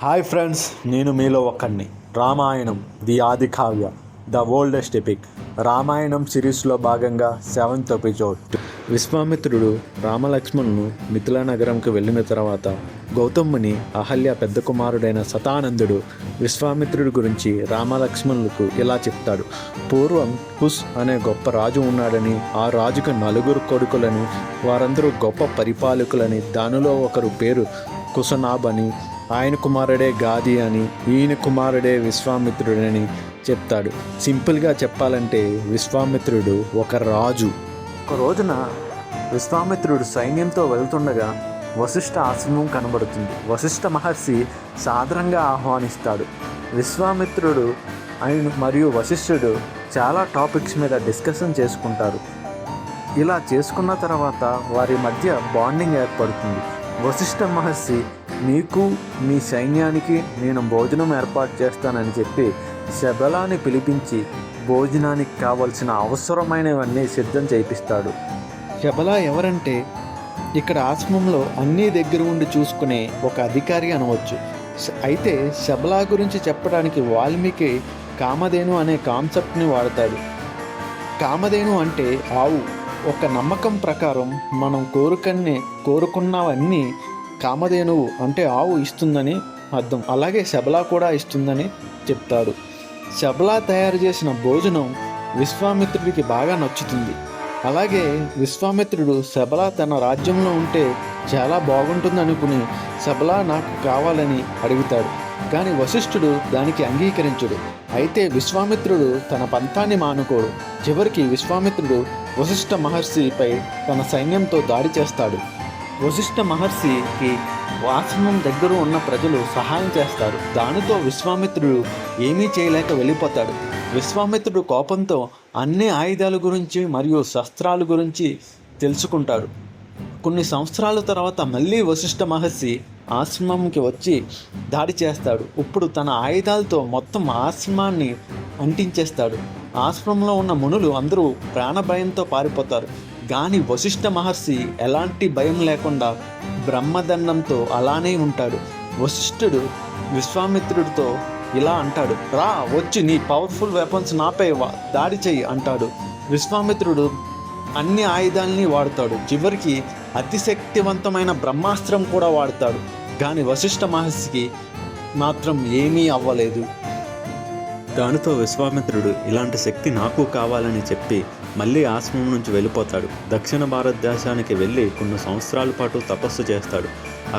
Hi friends, నేను మీలో ఒకడిని. రామాయణం ది ఆది Kavya, the oldest epic. Ramayanam సిరీస్లో భాగంగా 7th ఎపిసోడ్. విశ్వామిత్రుడు రామలక్ష్మణులను మిథిలా నగరంకి వెళ్ళిన తర్వాత గౌతముని అహల్య పెద్ద కుమారుడైన శతానందుడు విశ్వామిత్రుడి గురించి రామలక్ష్మణులకు ఇలా చెప్తాడు. పూర్వం కుష్ అనే గొప్ప రాజు ఉన్నాడని, ఆ రాజుకు 4 కొడుకులని, వారందరూ గొప్ప పరిపాలకులని, దానిలో ఒకరు పేరు కుశనాభని, ఆయన కుమారుడే గాది అని, ఈయన కుమారుడే విశ్వామిత్రుడని చెప్తాడు. సింపుల్గా చెప్పాలంటే విశ్వామిత్రుడు ఒక రాజు. ఒక రోజున విశ్వామిత్రుడు సైన్యంతో వెళ్తుండగా వశిష్ఠ ఆశ్రమం కనబడుతుంది. వశిష్ఠ మహర్షి సాదరంగా ఆహ్వానిస్తాడు. విశ్వామిత్రుడు ఆయన మరియు వశిష్ఠుడు చాలా టాపిక్స్ మీద డిస్కషన్ చేసుకుంటారు. ఇలా చేసుకున్న తర్వాత వారి మధ్య బాండింగ్ ఏర్పడుతుంది. వశిష్ఠ మహర్షి, నీకు మీ సైన్యానికి నేను భోజనం ఏర్పాటు చేస్తానని చెప్పి శబలాని పిలిపించి భోజనానికి కావలసిన అవసరమైనవన్నీ సిద్ధం చేయిస్తాడు. శబల ఎవరంటే ఇక్కడ ఆశ్రమంలో అన్నీ దగ్గర ఉండి చూసుకునే ఒక అధికారి అనవచ్చు. అయితే శబల గురించి చెప్పడానికి వాల్మీకి కామధేను అనే కాన్సెప్ట్ని వాడతాడు. కామధేను అంటే ఆవు. ఒక నమ్మకం ప్రకారం మనం కోరుకున్నవన్నీ కామధేనువు అంటే ఆవు ఇస్తుందని అర్థం. అలాగే శబల కూడా ఇస్తుందని చెప్తాడు. శబల తయారు చేసిన భోజనం విశ్వామిత్రుడికి బాగా నచ్చుతుంది. అలాగే విశ్వామిత్రుడు శబల తన రాజ్యంలో ఉంటే చాలా బాగుంటుంది అనుకుని శబల నాకు కావాలని అడుగుతాడు. కానీ వశిష్ఠుడు దానికి అంగీకరించుడు. అయితే విశ్వామిత్రుడు తన పంతాన్ని మానుకోడు. చివరికి విశ్వామిత్రుడు వశిష్ఠ మహర్షిపై తన సైన్యంతో దాడి చేస్తాడు. వశిష్ఠ మహర్షికి ఆశ్రమం దగ్గర ఉన్న ప్రజలు సహాయం చేస్తారు. దానితో విశ్వామిత్రుడు ఏమీ చేయలేక వెళ్ళిపోతాడు. విశ్వామిత్రుడు కోపంతో అన్ని ఆయుధాల గురించి మరియు శస్త్రాల గురించి తెలుసుకుంటాడు. కొన్ని సంవత్సరాల తర్వాత మళ్ళీ వశిష్ఠ మహర్షి ఆశ్రమంకి వచ్చి దాడి చేస్తాడు. ఇప్పుడు తన ఆయుధాలతో మొత్తం ఆశ్రమాన్ని అంటించేస్తాడు. ఆశ్రమంలో ఉన్న మునులు అందరూ ప్రాణభయంతో పారిపోతారు. కానీ వశిష్ఠ మహర్షి ఎలాంటి భయం లేకుండా బ్రహ్మదండంతో అలానే ఉంటాడు. వశిష్ఠుడు విశ్వామిత్రుడితో ఇలా అంటాడు, రా వచ్చి నీ పవర్ఫుల్ వెపన్స్ నాపై దాడి చెయ్యి అంటాడు. విశ్వామిత్రుడు అన్ని ఆయుధాలని వాడతాడు. చివరికి అతిశక్తివంతమైన బ్రహ్మాస్త్రం కూడా వాడతాడు. కానీ వశిష్ఠ మహర్షికి మాత్రం ఏమీ అవ్వలేదు. దానితో విశ్వామిత్రుడు ఇలాంటి శక్తి నాకు కావాలని చెప్పి మళ్ళీ ఆశ్రమం నుంచి వెళ్ళిపోతాడు. దక్షిణ భారతదేశానికి వెళ్ళి కొన్ని సంవత్సరాల పాటు తపస్సు చేస్తాడు.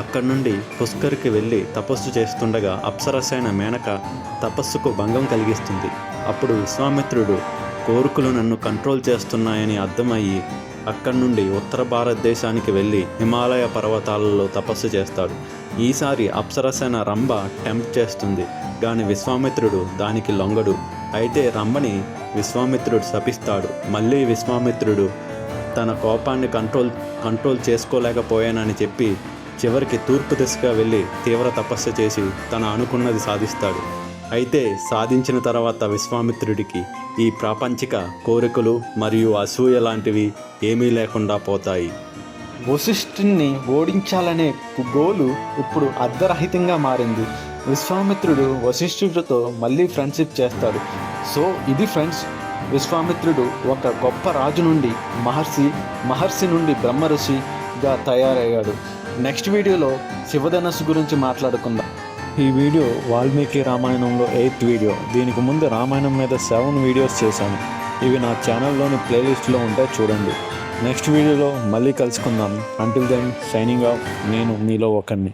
అక్కడి నుండి పుష్కర్కి వెళ్ళి తపస్సు చేస్తుండగా అప్సరసైన మేనక తపస్సుకు భంగం కలిగిస్తుంది. అప్పుడు విశ్వామిత్రుడు కోరికలు నన్ను కంట్రోల్ చేస్తున్నాయని అర్థమయ్యి అక్కడి నుండి ఉత్తర భారతదేశానికి వెళ్ళి హిమాలయ పర్వతాలలో తపస్సు చేస్తాడు. ఈసారి అప్సరసైన రంభ టెంప్ట్ చేస్తుంది, కానీ విశ్వామిత్రుడు దానికి లొంగడు. అయితే రంభని విశ్వామిత్రుడు శపిస్తాడు. మళ్ళీ విశ్వామిత్రుడు తన కోపాన్ని కంట్రోల్ చేసుకోలేకపోయానని చెప్పి చివరికి తూర్పు దిశగా వెళ్ళి తీవ్ర తపస్సు చేసి తన అనుకున్నది సాధిస్తాడు. అయితే సాధించిన తర్వాత విశ్వామిత్రుడికి ఈ ప్రాపంచిక కోరికలు మరియు అసూయ లాంటివి ఏమీ లేకుండా పోతాయి. వశిష్ఠుని ఓడించాలనే గోలు ఇప్పుడు అర్ధరహితంగా మారింది. విశ్వామిత్రుడు వశిష్ఠుడితో మళ్ళీ ఫ్రెండ్షిప్ చేస్తాడు. సో ఇది ఫ్రెండ్స్, విశ్వామిత్రుడు ఒక గొప్ప రాజు నుండి మహర్షి నుండి బ్రహ్మర్షిగా తయారయ్యాడు. నెక్స్ట్ వీడియోలో శివధనస్సు గురించి మాట్లాడుకుందాం. ఈ వీడియో వాల్మీకి రామాయణంలో 8th వీడియో. దీనికి ముందు రామాయణం మీద 7 వీడియోస్ చేశాను. ఇవి నా ఛానల్లోని ప్లేలిస్ట్లో ఉంటే చూడండి. నెక్స్ట్ వీడియోలో మళ్ళీ కలుసుకుందాం. Until then signing off. నేను మీలో ఒకరిని.